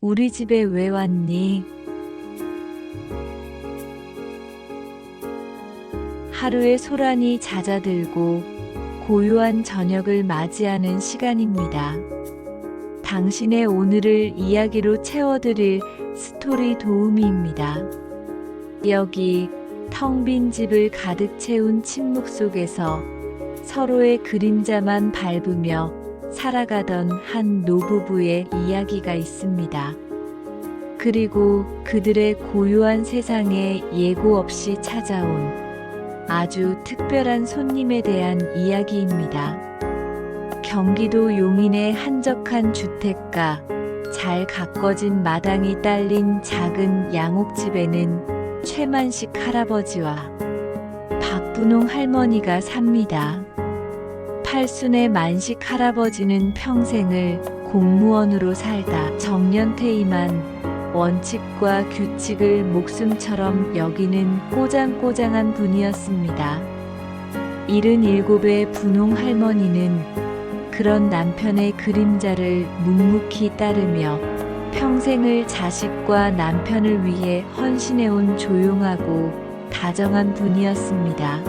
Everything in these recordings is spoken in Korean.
우리 집에 왜 왔니? 하루의 소란이 잦아들고 고요한 저녁을 맞이하는 시간입니다. 당신의 오늘을 이야기로 채워드릴 스토리 도우미입니다. 여기 텅 빈 집을 가득 채운 침묵 속에서 서로의 그림자만 밟으며 살아가던 한 노부부의 이야기가 있습니다. 그리고 그들의 고요한 세상에 예고 없이 찾아온 아주 특별한 손님에 대한 이야기입니다. 경기도 용인의 한적한 주택가, 잘 가꿔진 마당이 딸린 작은 양옥집에는 최만식 할아버지와 박분홍 할머니가 삽니다. 팔순의 만식 할아버지는 평생을 공무원으로 살다 정년퇴임한 원칙과 규칙을 목숨처럼 여기는 꼬장꼬장한 분이었습니다. 77의 분홍 할머니는 그런 남편의 그림자를 묵묵히 따르며 평생을 자식과 남편을 위해 헌신해온 조용하고 다정한 분이었습니다.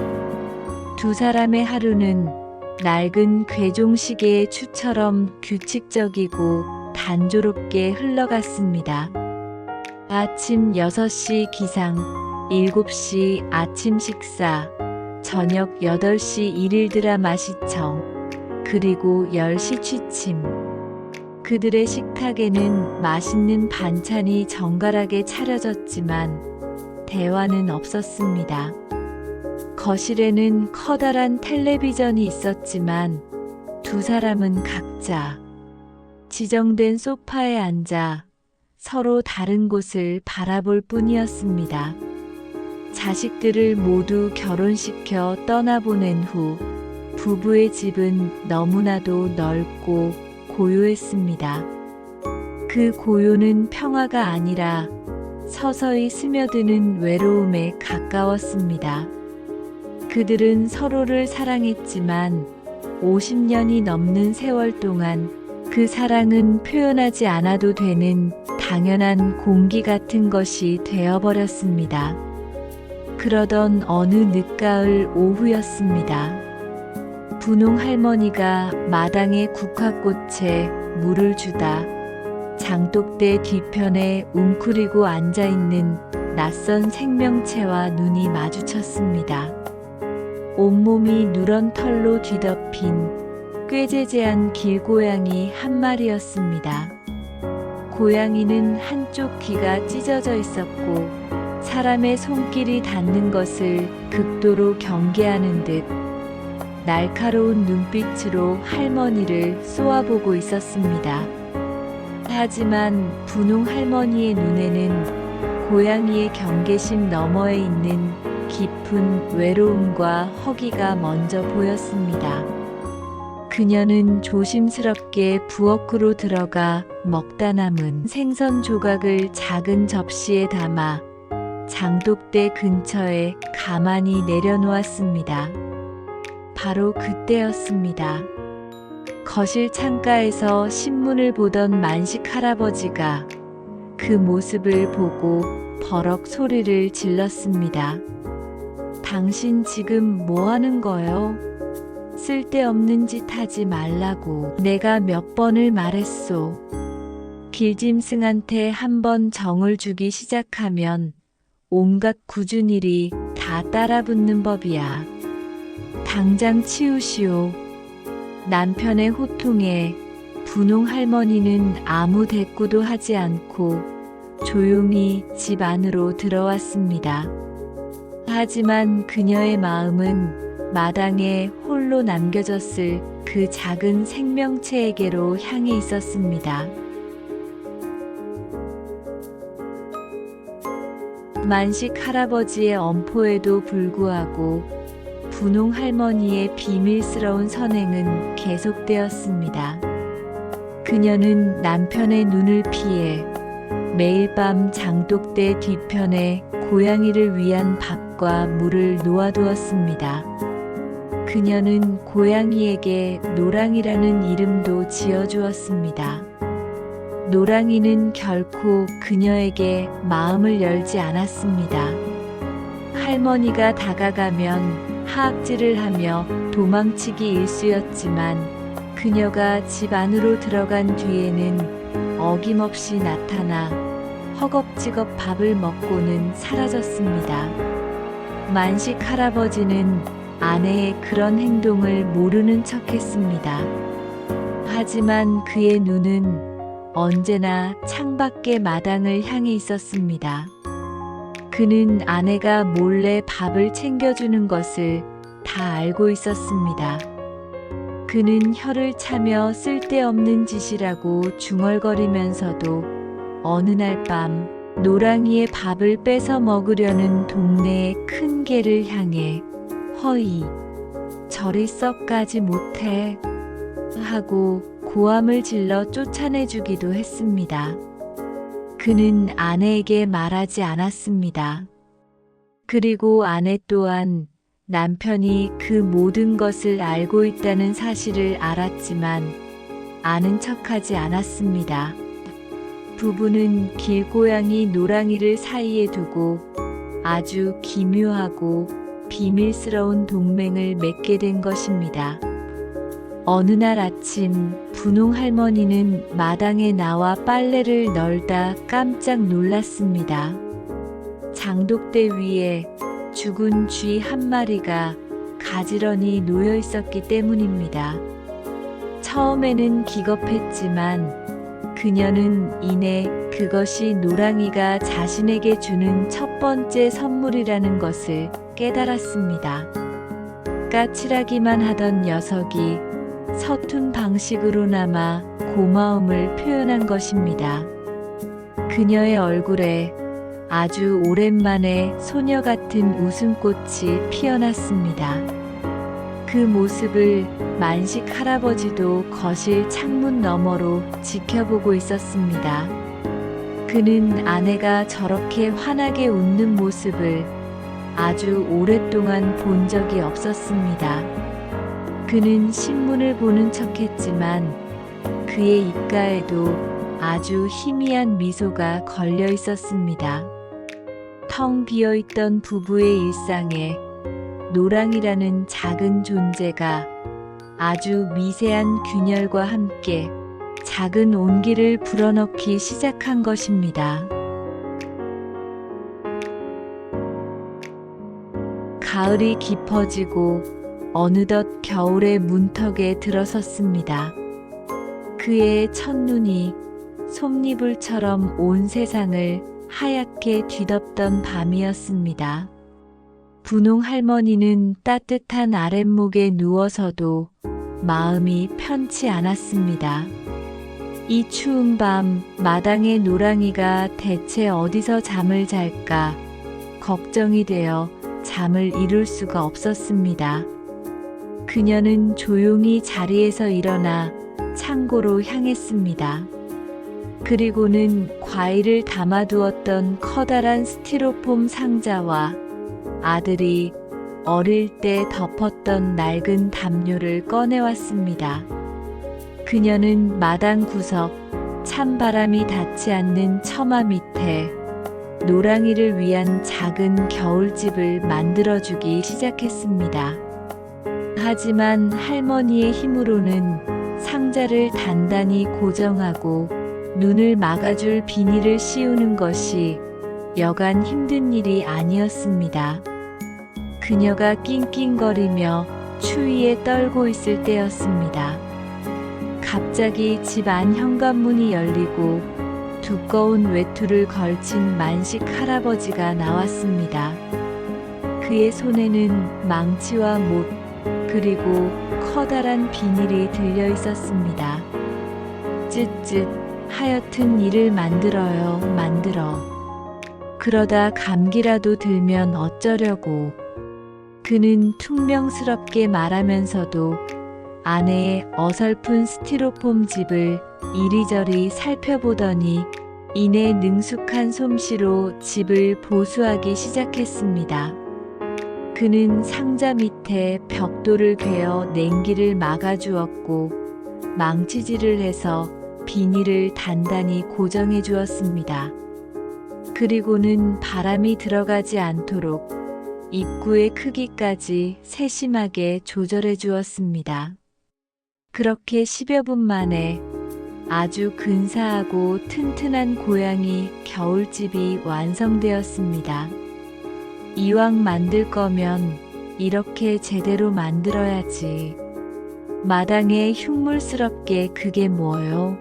두 사람의 하루는 낡은 괴종시계의 추처럼 규칙적이고 단조롭게 흘러갔습니다. 아침 6시 기상, 7시 아침 식사, 저녁 8시 일일 드라마 시청, 그리고 10시 취침. 그들의 식탁에는 맛있는 반찬이 정갈하게 차려졌지만 대화는 없었습니다. 거실에는 커다란 텔레비전이 있었지만 두 사람은 각자 지정된 소파에 앉아 서로 다른 곳을 바라볼 뿐이었습니다. 자식들을 모두 결혼시켜 떠나보낸 후 부부의 집은 너무나도 넓고 고요했습니다. 그 고요는 평화가 아니라 서서히 스며드는 외로움에 가까웠습니다. 그들은 서로를 사랑했지만 50년이 넘는 세월 동안 그 사랑은 표현하지 않아도 되는 당연한 공기 같은 것이 되어버렸습니다. 그러던 어느 늦가을 오후였습니다. 분홍 할머니가 마당의 국화꽃에 물을 주다 장독대 뒤편에 웅크리고 앉아있는 낯선 생명체와 눈이 마주쳤습니다. 온몸이 누런 털로 뒤덮인 꾀재재한 길고양이 한 마리였습니다. 고양이는 한쪽 귀가 찢어져 있었고 사람의 손길이 닿는 것을 극도로 경계하는 듯 날카로운 눈빛으로 할머니를 쏘아보고 있었습니다. 하지만 분홍 할머니의 눈에는 고양이의 경계심 너머에 있는 깊은 외로움과 허기가 먼저 보였습니다. 그녀는 조심스럽게 부엌으로 들어가 먹다 남은 생선 조각을 작은 접시에 담아 장독대 근처에 가만히 내려놓았습니다. 바로 그때였습니다. 거실 창가에서 신문을 보던 만식 할아버지가 그 모습을 보고 버럭 소리를 질렀습니다. 당신 지금 뭐 하는 거요? 쓸데없는 짓 하지 말라고 내가 몇 번을 말했소. 길짐승한테 한번 정을 주기 시작하면 온갖 굳은 일이 다 따라붙는 법이야. 당장 치우시오. 남편의 호통에 분홍 할머니는 아무 대꾸도 하지 않고 조용히 집 안으로 들어왔습니다. 하지만 그녀의 마음은 마당에 홀로 남겨졌을 그 작은 생명체에게로 향해 있었습니다. 만식 할아버지의 엄포에도 불구하고 분홍 할머니의 비밀스러운 선행은 계속되었습니다. 그녀는 남편의 눈을 피해 매일 밤 장독대 뒤편에 고양이를 위한 밥과 물을 놓아두었습니다. 그녀는 고양이에게 노랑이라는 이름도 지어주었습니다. 노랑이는 결코 그녀에게 마음을 열지 않았습니다. 할머니가 다가가면 하악질을 하며 도망치기 일쑤였지만 그녀가 집 안으로 들어간 뒤에는 어김없이 나타나 허겁지겁 밥을 먹고는 사라졌습니다. 만식 할아버지는 아내의 그런 행동을 모르는 척했습니다. 하지만 그의 눈은 언제나 창밖의 마당을 향해 있었습니다. 그는 아내가 몰래 밥을 챙겨주는 것을 다 알고 있었습니다. 그는 혀를 차며 쓸데없는 짓이라고 중얼거리면서도 어느 날 밤 노랑이의 밥을 뺏어 먹으려는 동네의 큰 개를 향해 허이, 저리 썩 가지 못해 하고 고함을 질러 쫓아내주기도 했습니다. 그는 아내에게 말하지 않았습니다. 그리고 아내 또한 남편이 그 모든 것을 알고 있다는 사실을 알았지만 아는 척하지 않았습니다. 부부는 길고양이 노랑이를 사이에 두고 아주 기묘하고 비밀스러운 동맹을 맺게 된 것입니다. 어느 날 아침 분홍 할머니는 마당에 나와 빨래를 널다 깜짝 놀랐습니다. 장독대 위에 죽은 쥐 한 마리가 가지런히 놓여 있었기 때문입니다. 처음에는 기겁했지만 그녀는 이내 그것이 노랑이가 자신에게 주는 첫 번째 선물이라는 것을 깨달았습니다. 까칠하기만 하던 녀석이 서툰 방식으로나마 고마움을 표현한 것입니다. 그녀의 얼굴에 아주 오랜만에 소녀 같은 웃음꽃이 피어났습니다. 그 모습을 만식 할아버지도 거실 창문 너머로 지켜보고 있었습니다. 그는 아내가 저렇게 환하게 웃는 모습을 아주 오랫동안 본 적이 없었습니다. 그는 신문을 보는 척했지만 그의 입가에도 아주 희미한 미소가 걸려 있었습니다. 텅 비어있던 부부의 일상에 노랑이라는 작은 존재가 아주 미세한 균열과 함께 작은 온기를 불어넣기 시작한 것입니다. 가을이 깊어지고 어느덧 겨울의 문턱에 들어섰습니다. 그의 첫눈이 솜니불처럼 온 세상을 하얗게 뒤덮던 밤이었습니다. 분홍 할머니는 따뜻한 아랫목에 누워서도 마음이 편치 않았습니다. 이 추운 밤 마당의 노랑이가 대체 어디서 잠을 잘까 걱정이 되어 잠을 이룰 수가 없었습니다. 그녀는 조용히 자리에서 일어나 창고로 향했습니다. 그리고는 과일을 담아두었던 커다란 스티로폼 상자와 아들이 어릴 때 덮었던 낡은 담요를 꺼내왔습니다. 그녀는 마당 구석 찬바람이 닿지 않는 처마 밑에 노랑이를 위한 작은 겨울집을 만들어주기 시작했습니다. 하지만 할머니의 힘으로는 상자를 단단히 고정하고 눈을 막아줄 비닐을 씌우는 것이 여간 힘든 일이 아니었습니다. 그녀가 낑낑거리며 추위에 떨고 있을 때였습니다. 갑자기 집 안 현관문이 열리고 두꺼운 외투를 걸친 만식 할아버지가 나왔습니다. 그의 손에는 망치와 못, 그리고 커다란 비닐이 들려 있었습니다. 쯧쯧, 하여튼 일을 만들어. 그러다 감기라도 들면 어쩌려고. 그는 퉁명스럽게 말하면서도 아내의 어설픈 스티로폼 집을 이리저리 살펴보더니 이내 능숙한 솜씨로 집을 보수하기 시작했습니다. 그는 상자 밑에 벽돌을 괴어 냉기를 막아주었고 망치질을 해서 비닐을 단단히 고정해 주었습니다. 그리고는 바람이 들어가지 않도록 입구의 크기까지 세심하게 조절해 주었습니다. 그렇게 10여 분 만에 아주 근사하고 튼튼한 고양이 겨울집이 완성되었습니다. 이왕 만들 거면 이렇게 제대로 만들어야지. 마당에 흉물스럽게 그게 뭐요?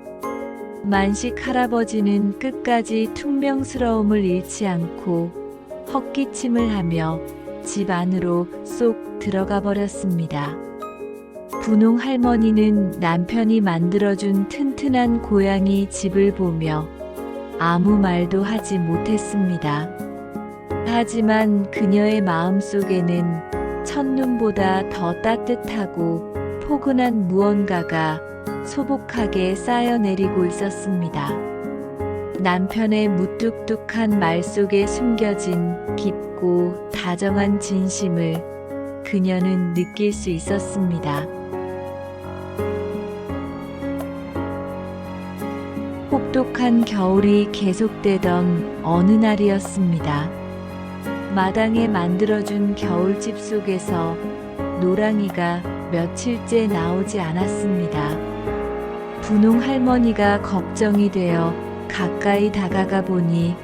만식 할아버지는 끝까지 퉁명스러움을 잃지 않고 헛기침을 하며 집 안으로 쏙 들어가 버렸습니다. 분홍 할머니는 남편이 만들어준 튼튼한 고양이 집을 보며 아무 말도 하지 못했습니다. 하지만 그녀의 마음속에는 첫눈보다 더 따뜻하고 포근한 무언가가 소복하게 쌓여내리고 있었습니다. 남편의 무뚝뚝한 말 속에 숨겨진 깊고 다정한 진심을 그녀는 느낄 수 있었습니다. 혹독한 겨울이 계속되던 어느 날이었습니다. 마당에 만들어준 겨울집 속에서 노랑이가 며칠째 나오지 않았습니다. 분홍 할머니가 걱정이 되어 가까이 다가가 보니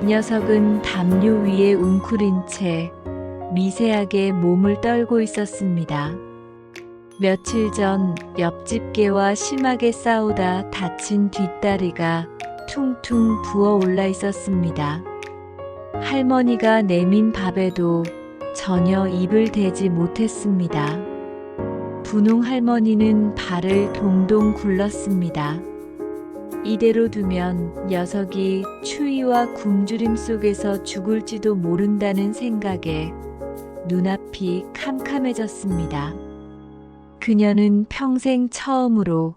녀석은 담요 위에 웅크린 채 미세하게 몸을 떨고 있었습니다. 며칠 전 옆집 개와 심하게 싸우다 다친 뒷다리가 퉁퉁 부어 올라 있었습니다. 할머니가 내민 밥에도 전혀 입을 대지 못했습니다. 분홍 할머니는 발을 동동 굴렀습니다. 이대로 두면 녀석이 추위와 굶주림 속에서 죽을지도 모른다는 생각에 눈앞이 캄캄해졌습니다. 그녀는 평생 처음으로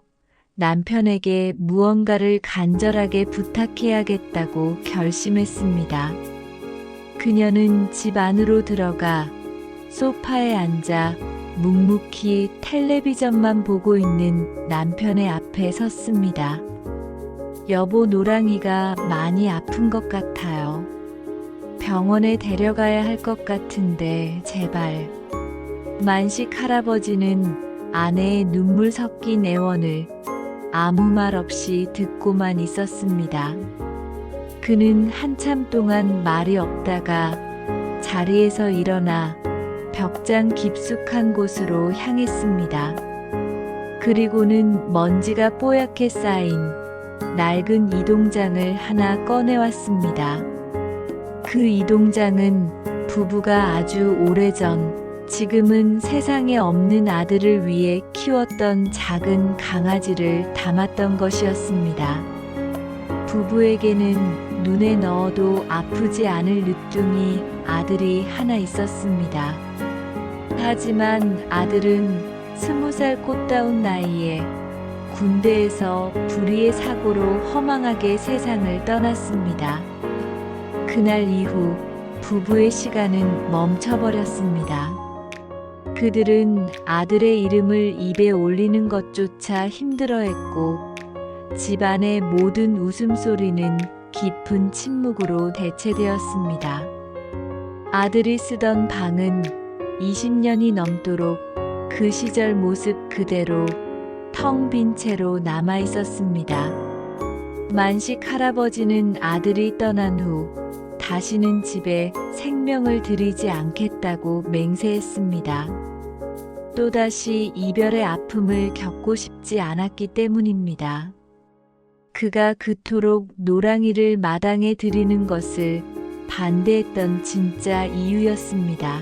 남편에게 무언가를 간절하게 부탁해야겠다고 결심했습니다. 그녀는 집 안으로 들어가 소파에 앉아 묵묵히 텔레비전만 보고 있는 남편의 앞에 섰습니다. 여보, 노랑이가 많이 아픈 것 같아요. 병원에 데려가야 할 것 같은데 제발. 만식 할아버지는 아내의 눈물 섞인 애원을 아무 말 없이 듣고만 있었습니다. 그는 한참 동안 말이 없다가 자리에서 일어나 벽장 깊숙한 곳으로 향했습니다. 그리고는 먼지가 뽀얗게 쌓인 낡은 이동장을 하나 꺼내왔습니다. 그 이동장은 부부가 아주 오래전, 지금은 세상에 없는 아들을 위해 키웠던 작은 강아지를 담았던 것이었습니다. 부부에게는 눈에 넣어도 아프지 않을 늦둥이 아들이 하나 있었습니다. 하지만 아들은 20살 꽃다운 나이에 군대에서 불의의 사고로 허망하게 세상을 떠났습니다. 그날 이후 부부의 시간은 멈춰버렸습니다. 그들은 아들의 이름을 입에 올리는 것조차 힘들어했고 집안의 모든 웃음소리는 깊은 침묵으로 대체되었습니다. 아들이 쓰던 방은 20년이 넘도록 그 시절 모습 그대로 텅 빈 채로 남아 있었습니다. 만식 할아버지는 아들이 떠난 후 다시는 집에 생명을 들이지 않겠다고 맹세했습니다. 또다시 이별의 아픔을 겪고 싶지 않았기 때문입니다. 그가 그토록 노랑이를 마당에 들이는 것을 반대했던 진짜 이유였습니다.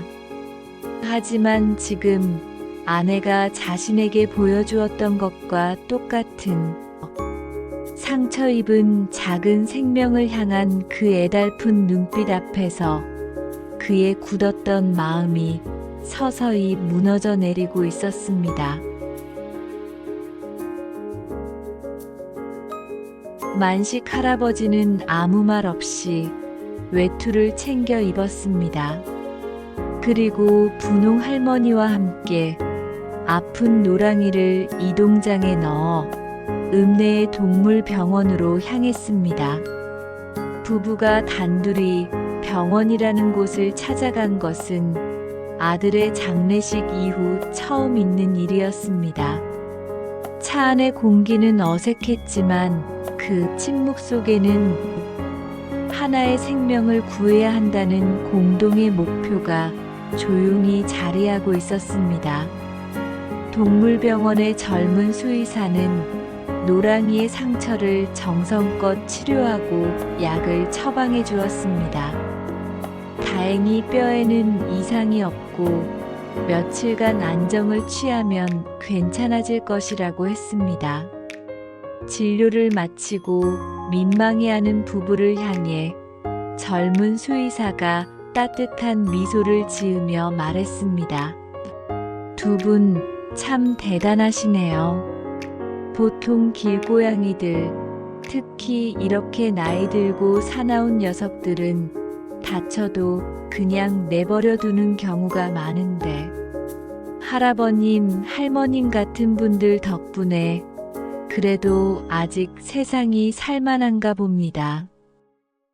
하지만 지금 아내가 자신에게 보여주었던 것과 똑같은 상처 입은 작은 생명을 향한 그 애달픈 눈빛 앞에서 그의 굳었던 마음이 서서히 무너져 내리고 있었습니다. 만식 할아버지는 아무 말 없이 외투를 챙겨 입었습니다. 그리고 분홍 할머니와 함께 아픈 노랑이를 이동장에 넣어 읍내의 동물병원으로 향했습니다. 부부가 단둘이 병원이라는 곳을 찾아간 것은 아들의 장례식 이후 처음 있는 일이었습니다. 차 안의 공기는 어색했지만 그 침묵 속에는 하나의 생명을 구해야 한다는 공동의 목표가 조용히 자리하고 있었습니다. 동물병원의 젊은 수의사는 노랑이의 상처를 정성껏 치료하고 약을 처방해 주었습니다. 다행히 뼈에는 이상이 없고 며칠간 안정을 취하면 괜찮아질 것이라고 했습니다. 진료를 마치고 민망해하는 부부를 향해 젊은 수의사가 따뜻한 미소를 지으며 말했습니다. 두 분 참 대단하시네요. 보통 길고양이들, 특히 이렇게 나이 들고 사나운 녀석들은 다쳐도 그냥 내버려 두는 경우가 많은데 할아버님, 할머님 같은 분들 덕분에 그래도 아직 세상이 살만한가 봅니다.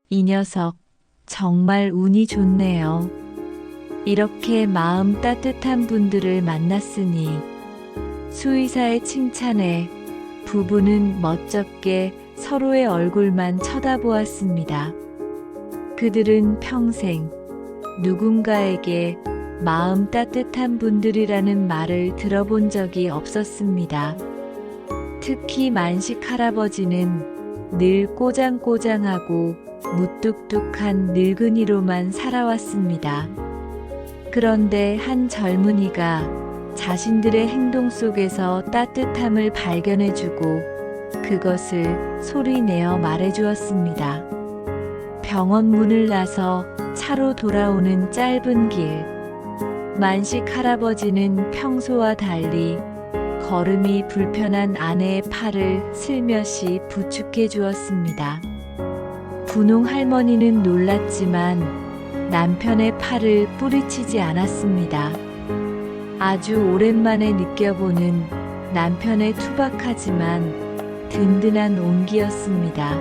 이 녀석 정말 운이 좋네요. 이렇게 마음 따뜻한 분들을 만났으니 수의사의 칭찬에 부부는 멋쩍게 서로의 얼굴만 쳐다보았습니다. 그들은 평생 누군가에게 마음 따뜻한 분들이라는 말을 들어본 적이 없었습니다. 특히 만식 할아버지는 늘 꼬장꼬장하고 무뚝뚝한 늙은이로만 살아왔습니다. 그런데 한 젊은이가 자신들의 행동 속에서 따뜻함을 발견해주고 그것을 소리내어 말해주었습니다. 병원 문을 나서 차로 돌아오는 짧은 길. 만식 할아버지는 평소와 달리 걸음이 불편한 아내의 팔을 슬며시 부축해 주었습니다. 분홍 할머니는 놀랐지만 남편의 팔을 뿌리치지 않았습니다. 아주 오랜만에 느껴보는 남편의 투박하지만 든든한 온기였습니다.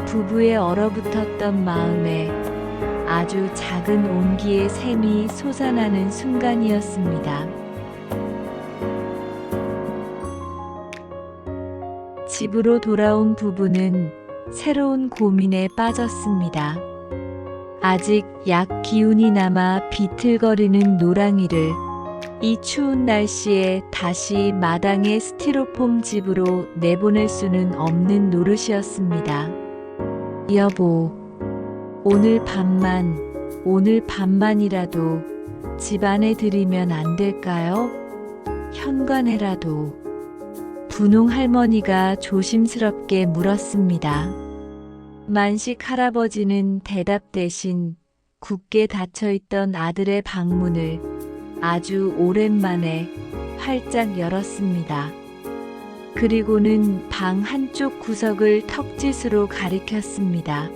부부의 얼어붙었던 마음에 아주 작은 온기의 샘이 솟아나는 순간이었습니다. 집으로 돌아온 부부는 새로운 고민에 빠졌습니다. 아직 약 기운이 남아 비틀거리는 노랑이를 이 추운 날씨에 다시 마당의 스티로폼 집으로 내보낼 수는 없는 노릇이었습니다. 여보, 오늘 밤만이라도 집 안에 들이면 안 될까요? 현관에라도. 분홍 할머니가 조심스럽게 물었습니다. 만식 할아버지는 대답 대신 굳게 닫혀있던 아들의 방문을 아주 오랜만에 활짝 열었습니다. 그리고는 방 한쪽 구석을 턱짓으로 가리켰습니다.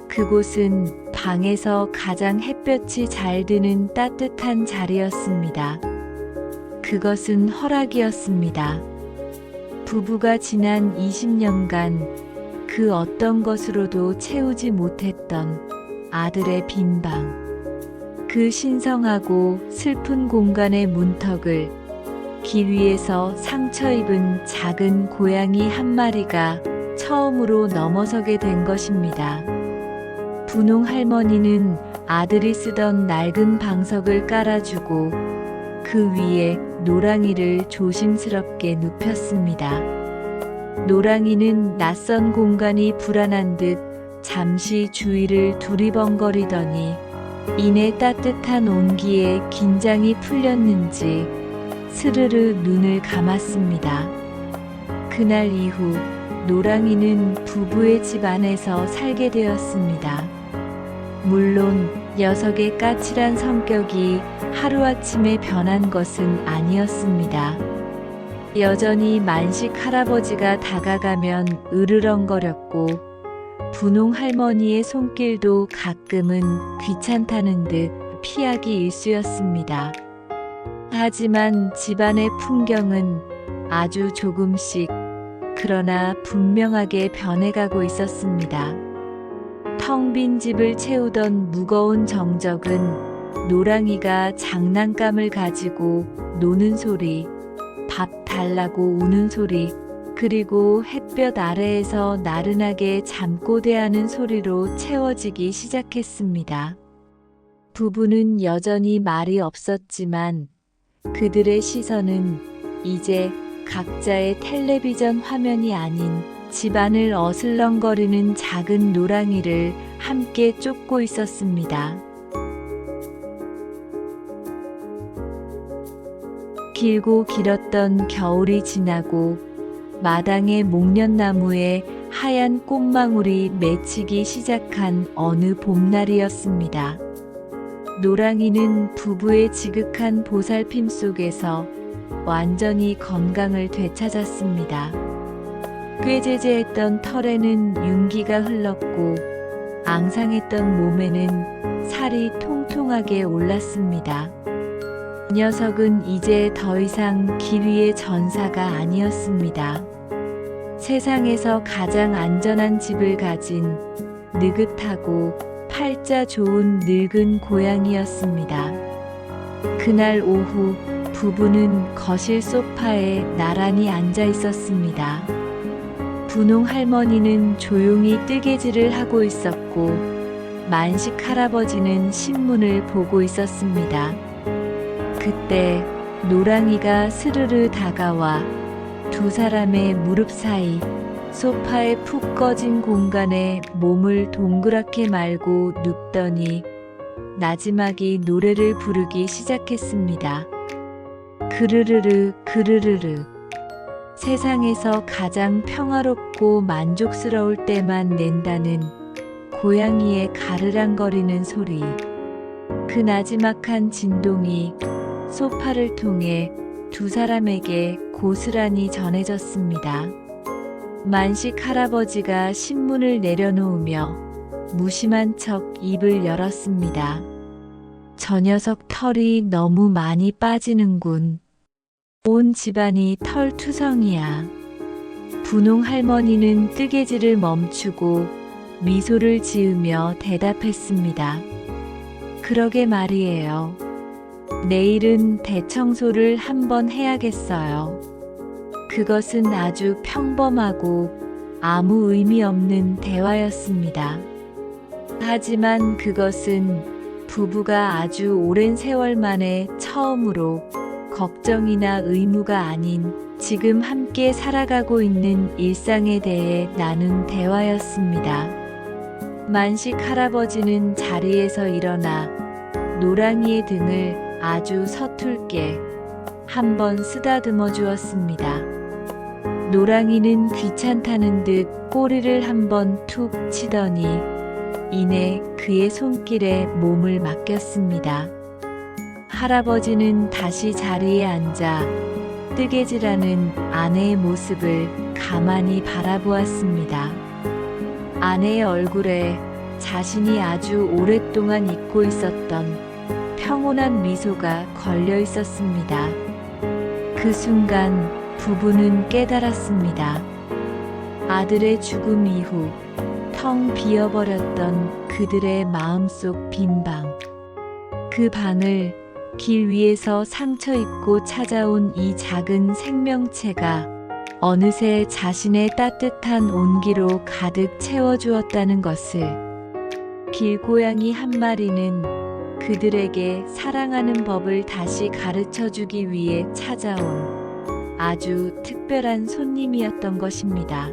그곳은 방에서 가장 햇볕이 잘 드는 따뜻한 자리였습니다. 그것은 허락이었습니다. 부부가 지난 20년간 그 어떤 것으로도 채우지 못했던 아들의 빈 방. 그 신성하고 슬픈 공간의 문턱을 길 위에서 상처 입은 작은 고양이 한 마리가 처음으로 넘어서게 된 것입니다. 분홍 할머니는 아들이 쓰던 낡은 방석을 깔아주고 그 위에 노랑이를 조심스럽게 눕혔습니다. 노랑이는 낯선 공간이 불안한 듯 잠시 주위를 두리번거리더니 이내 따뜻한 온기에 긴장이 풀렸는지 스르르 눈을 감았습니다. 그날 이후 노랑이는 부부의 집 안에서 살게 되었습니다. 물론 녀석의 까칠한 성격이 하루아침에 변한 것은 아니었습니다. 여전히 만식 할아버지가 다가가면 으르렁거렸고 분홍 할머니의 손길도 가끔은 귀찮다는 듯 피하기 일쑤였습니다. 하지만 집안의 풍경은 아주 조금씩 그러나 분명하게 변해가고 있었습니다. 텅 빈 집을 채우던 무거운 정적은 노랑이가 장난감을 가지고 노는 소리, 밥 달라고 우는 소리, 그리고 햇볕 아래에서 나른하게 잠꼬대하는 소리로 채워지기 시작했습니다. 부부는 여전히 말이 없었지만 그들의 시선은 이제 각자의 텔레비전 화면이 아닌 집안을 어슬렁거리는 작은 노랑이를 함께 쫓고 있었습니다. 길고 길었던 겨울이 지나고 마당의 목련나무에 하얀 꽃망울이 맺히기 시작한 어느 봄날이었습니다. 노랑이는 부부의 지극한 보살핌 속에서 완전히 건강을 되찾았습니다. 꾀죄죄했던 털에는 윤기가 흘렀고 앙상했던 몸에는 살이 통통하게 올랐습니다. 녀석은 이제 더 이상 길 위의 전사가 아니었습니다. 세상에서 가장 안전한 집을 가진 느긋하고 팔자 좋은 늙은 고양이였습니다. 그날 오후 부부는 거실 소파에 나란히 앉아 있었습니다. 분홍 할머니는 조용히 뜨개질을 하고 있었고 만식 할아버지는 신문을 보고 있었습니다. 그때 노랑이가 스르르 다가와 두 사람의 무릎 사이 소파의 푹 꺼진 공간에 몸을 동그랗게 말고 눕더니 나지막이 노래를 부르기 시작했습니다. 그르르르 그르르르. 세상에서 가장 평화롭고 만족스러울 때만 낸다는 고양이의 가르랑거리는 소리. 그 나지막한 진동이 소파를 통해 두 사람에게 고스란히 전해졌습니다. 만식 할아버지가 신문을 내려놓으며 무심한 척 입을 열었습니다. 저 녀석 털이 너무 많이 빠지는군. 온 집안이 털투성이야. 분홍 할머니는 뜨개질을 멈추고 미소를 지으며 대답했습니다. 그러게 말이에요. 내일은 대청소를 한번 해야겠어요. 그것은 아주 평범하고 아무 의미 없는 대화였습니다. 하지만 그것은 부부가 아주 오랜 세월 만에 처음으로 걱정이나 의무가 아닌 지금 함께 살아가고 있는 일상에 대해 나눈 대화였습니다. 만식 할아버지는 자리에서 일어나 노랑이의 등을 아주 서툴게 한번 쓰다듬어 주었습니다. 노랑이는 귀찮다는 듯 꼬리를 한번 툭 치더니 이내 그의 손길에 몸을 맡겼습니다. 할아버지는 다시 자리에 앉아 뜨개질하는 아내의 모습을 가만히 바라보았습니다. 아내의 얼굴에 자신이 아주 오랫동안 잊고 있었던 평온한 미소가 걸려 있었습니다. 그 순간 부부는 깨달았습니다. 아들의 죽음 이후 텅 비어버렸던 그들의 마음속 빈 방. 그 방을 길 위에서 상처 입고 찾아온 이 작은 생명체가 어느새 자신의 따뜻한 온기로 가득 채워주었다는 것을 길고양이 한 마리는 그들에게 사랑하는 법을 다시 가르쳐 주기 위해 찾아온 아주 특별한 손님이었던 것입니다.